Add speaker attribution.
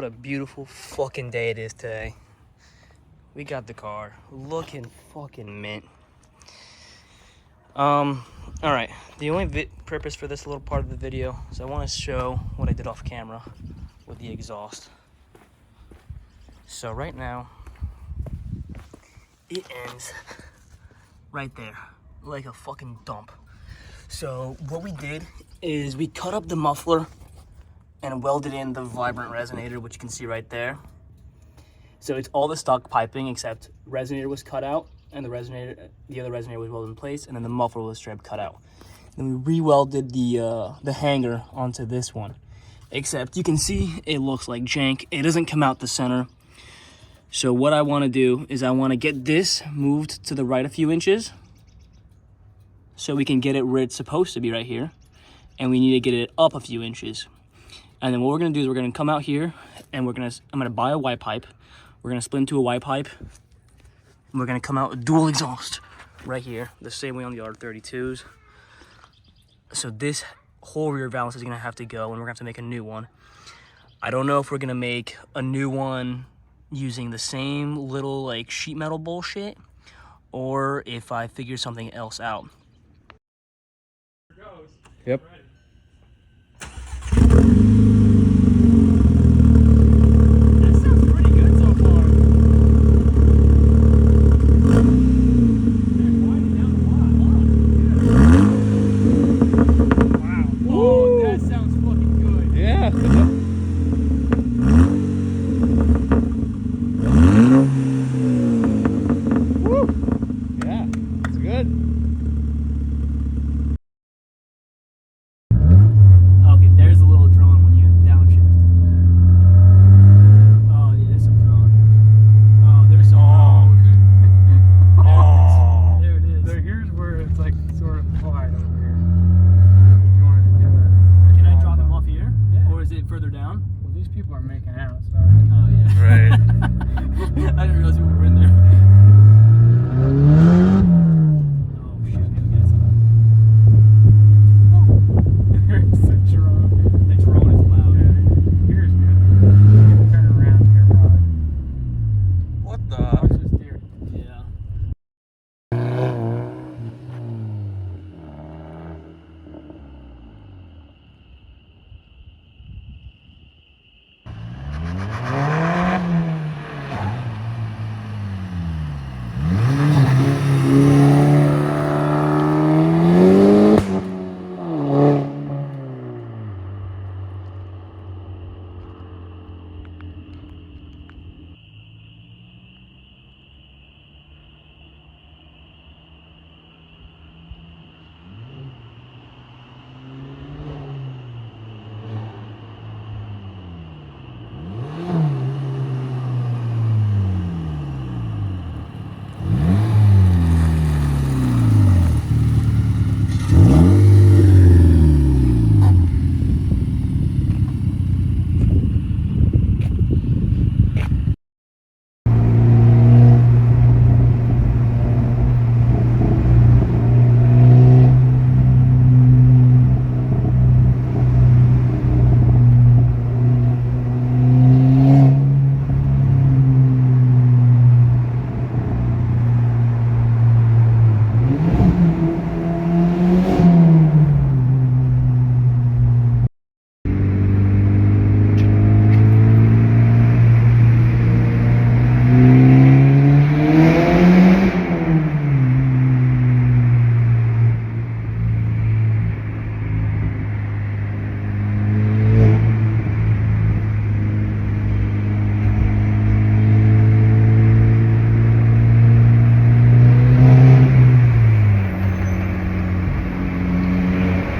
Speaker 1: what a beautiful fucking day it is today. We got the car looking fucking mint. All right, the only purpose for this little part of the video is I want to show what I did off camera with the exhaust. So right now, it ends right there, like a fucking dump. So what we did is we cut up the muffler and welded in the vibrant resonator, which you can see right there. So it's all the stock piping except resonator was cut out, and the other resonator was welded in place, and then the muffler was straight cut out. Then we re-welded the hanger onto this one. Except you can see it looks like jank. It doesn't come out the center. So what I want to do is I want to get this moved to the right a few inches, so we can get it where it's supposed to be right here, and we need to get it up a few inches. And then what we're gonna do is we're gonna come out here, and I'm gonna buy a Y pipe. We're gonna split into a Y pipe, and we're gonna come out with dual exhaust right here, the same way on the R32s. So this whole rear valance is gonna have to go, and we're gonna have to make a new one. I don't know if we're gonna make a new one using the same little like sheet metal bullshit, or if I figure something else out.
Speaker 2: Yep.
Speaker 1: Further down?
Speaker 3: Well, these people are making out, so.
Speaker 1: Oh, yeah.
Speaker 2: Right.
Speaker 1: I didn't realize people were in there.